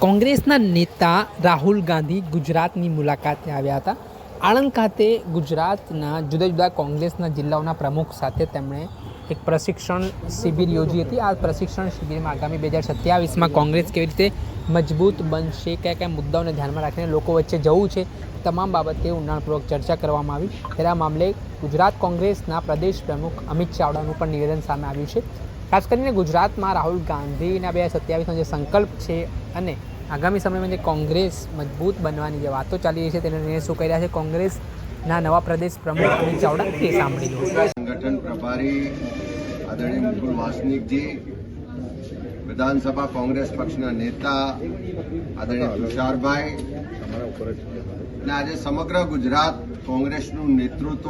કોંગ્રેસના નેતા રાહુલ ગાંધી ગુજરાતની મુલાકાતે આવ્યા હતા. આણંદ ખાતે ગુજરાતના જુદા જુદા કોંગ્રેસના જિલ્લાઓના પ્રમુખ સાથે તેમણે એક પ્રશિક્ષણ શિબિર યોજી હતી. આ પ્રશિક્ષણ શિબિરમાં આગામી 2027માં કોંગ્રેસ કેવી રીતે મજબૂત બનશે, કયા કયા મુદ્દાઓને ધ્યાનમાં રાખીને લોકો વચ્ચે જવું છે, તમામ બાબતે ઊંડાણપૂર્વક ચર્ચા કરવામાં આવી. ત્યારે આ મામલે ગુજરાત કોંગ્રેસના પ્રદેશ પ્રમુખ અમિત ચાવડાનું પણ નિવેદન સામે આવ્યું છે. ખાસ કરીને ગુજરાતમાં રાહુલ ગાંધીના 2027નો જે સંકલ્પ છે અને આગામી સમયમાં જે કોંગ્રેસ મજબૂત બનવાની જે વાતો ચાલી રહી છે તેને લઈને શું કહી રહ્યા છે કોંગ્રેસના નવા પ્રદેશ પ્રમુખ અમિત ચાવડા તે સાંભળી લો. संगठन प्रभारी आदरणीय मुकुल वासनिकजी, विधानसभा कांग्रेस पक्षना नेता आदरणीय तुषारभाई ने आज समग्र गुजरात कांग्रेसનું નેતૃત્વ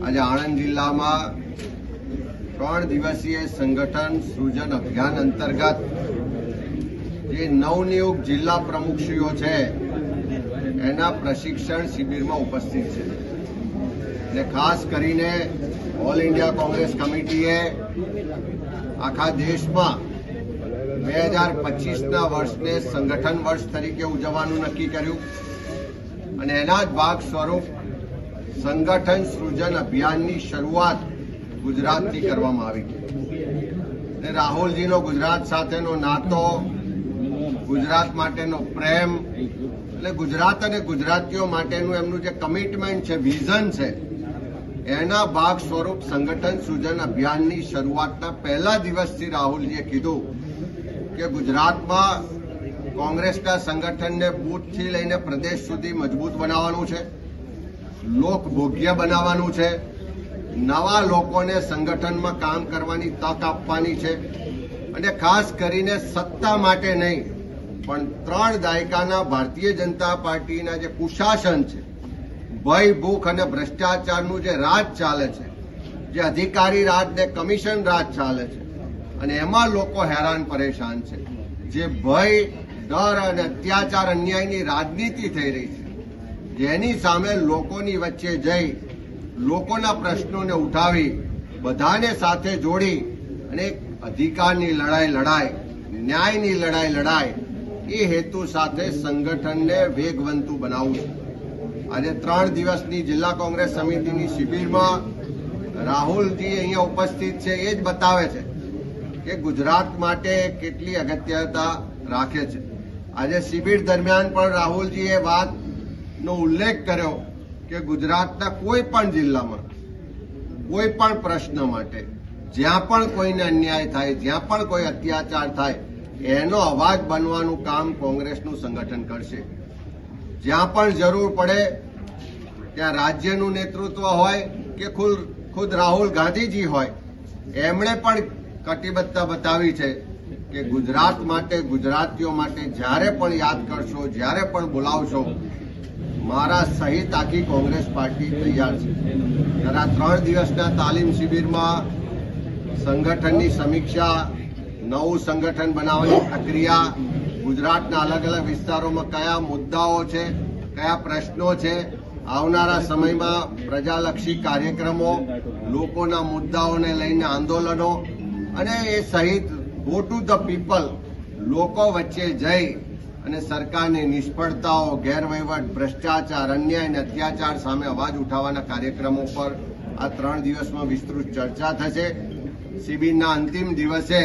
આજે આણંદ જિલ્લામાં 3 દિવસીય સંગઠન સૃજન અભિયાન અંતર્ગત જે નવનિયુક્ત જિલ્લા પ્રમુખશ્રીઓ છે એના પ્રશિક્ષણ શિબિરમાં ઉપસ્થિત છે. ને ખાસ કરીને ઓલ ઇન્ડિયા કોંગ્રેસ કમિટીએ આખા દેશમાં 2025ના વર્ષને સંગઠન વર્ષ તરીકે ઉજવવાનું નક્કી કર્યું અને એના જ ભાગ સ્વરૂપ સંગઠન સૃજન અભિયાનની શરૂઆત ગુજરાતથી કરવામાં આવી. ને રાહુલજીનો ગુજરાત સાથેનો નાતો, ગુજરાત માટેનો પ્રેમ એટલે ગુજરાત અને ગુજરાતીઓ માટેનું એમનું જે કમિટમેન્ટ છે, વિઝન છે, એના ભાગ સ્વરૂપ સંગઠન સૃજન અભિયાનની શરૂઆતના પહેલા દિવસથી રાહુલજીએ કીધું કે ગુજરાતમાં કોંગ્રેસના સંગઠનને બૂથથી લઈને પ્રદેશ સુધી મજબૂત બનાવવાનું છે, લોકભોગ્ય બનાવવાનું છે, નવા લોકોને સંગઠનમાં કામ કરવાની તક આપવાની છે અને ખાસ કરીને સત્તા માટે નહીં પણ 3 દાયકાના ભારતીય જનતા પાર્ટીના જે કુશાસન છે, ભય, ભૂખ અને ભ્રષ્ટાચારનું જે રાજ ચાલે છે, જે અધિકારી રાજ ને કમિશન રાજ ચાલે છે અને એમાં લોકો હેરાન પરેશાન છે, જે ભય, ડર અને અત્યાચાર, અન્યાયની રાજનીતિ થઈ રહી છે, જેની સામે લોકોની વચ્ચે જઈ લોકોના પ્રશ્નોને ઉઠાવી બધાને સાથે જોડી અને એક અધિકારની લડાઈ લડાય, ન્યાયની લડાઈ લડાય એ હેતુ સાથે સંગઠનને વેગવંતું બનાવવું છે. આજે 3 દિવસની જિલ્લા કોંગ્રેસ સમિતિની શિબિરમાં રાહુલજી અહીંયા ઉપસ્થિત છે એ જ બતાવે છે કે ગુજરાત માટે કેટલી અગત્યતા રાખે છે. આજે શિબિર દરમિયાન પણ રાહુલજીએ વાતનો ઉલ્લેખ કર્યો કે ગુજરાતના કોઈ પણ જિલ્લામાં કોઈ પણ પ્રશ્ન માટે જ્યાં પણ કોઈને અન્યાય થાય, જ્યાં પણ કોઈ અત્યાચાર થાય એનો અવાજ બનવાનું કામ કોંગ્રેસનું સંગઠન કરશે. જ્યાં પણ જરૂર પડે ત્યાં રાજ્યનું નેતૃત્વ હોય કે ખુદ રાહુલ ગાંધીજી હોય, એમણે પણ કટિબદ્ધતા બતાવી છે કે ગુજરાત માટે, ગુજરાતીઓ માટે જ્યારે પણ યાદ કરશો, જ્યારે પણ બોલાવશો, મારા સહિત આખી કોંગ્રેસ પાર્ટી તૈયાર છે. ત્યારે આ 3 દિવસના તાલીમ શિબિરમાં સંગઠનની સમીક્ષા, નવું સંગઠન બનાવવાની પ્રક્રિયા, ગુજરાતના અલગ અલગ વિસ્તારોમાં કયા મુદ્દાઓ છે, કયા પ્રશ્નો છે, આવનારા સમયમાં પ્રજાલક્ષી કાર્યક્રમો, લોકોના મુદ્દાઓને લઈને આંદોલનો અને એ સહિત ગો ટુ ધ પીપલ, લોકો વચ્ચે જઈ અને સરકારની નિષ્ફળતાઓ, ગેરવહીવટ, ભ્રષ્ટાચાર, અન્યાય અને અત્યાચાર સામે અવાજ ઉઠાવવાના કાર્યક્રમો પર આ 3 દિવસમાં વિસ્તૃત ચર્ચા થશે. શિબિરના અંતિમ દિવસે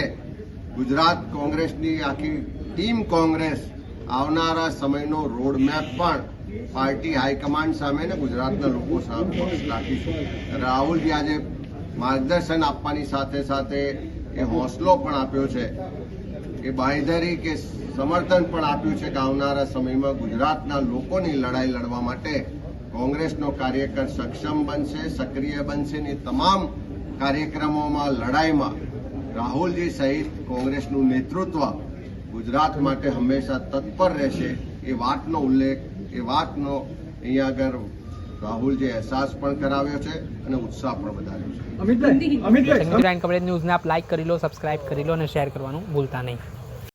ગુજરાત કોંગ્રેસની આખી ટીમ કોંગ્રેસ આવનારા સમયનો રોડમેપ પણ પાર્ટી હાઈકમાન્ડ સામે ને ગુજરાતના લોકો સામે રાખીશું. રાહુલજી આજે માર્ગદર્શન આપવાની સાથે સાથે એ હોંસલો પણ આપ્યો છે, એ બાંયધરી કે સમર્થન પણ આપ્યું છે કે આવનારા સમયમાં ગુજરાતના લોકોની લડાઈ લડવા માટે કોંગ્રેસનો કાર્યકર સક્ષમ બનશે, સક્રિય બનશે ને તમામ કાર્યક્રમોમાં, લડાઈમાં રાહુલજી સહિત કોંગ્રેસનું નેતૃત્વ ગુજરાત માટે હંમેશા તત્પર રહેશે. એ વાતનો ઉલ્લેખ, એ વાતનો અહીંયા આગળ રાહુલજી અહેસાસ પણ કરાવ્યો છે અને ઉત્સાહ પણ વધાર્યો છે. અમિતભાઈ ન્યૂઝને આપ લાઈક કરી લો, સબસ્ક્રાઇબ કરી લો અને શેર કરવાનું ભૂલતા નહીં.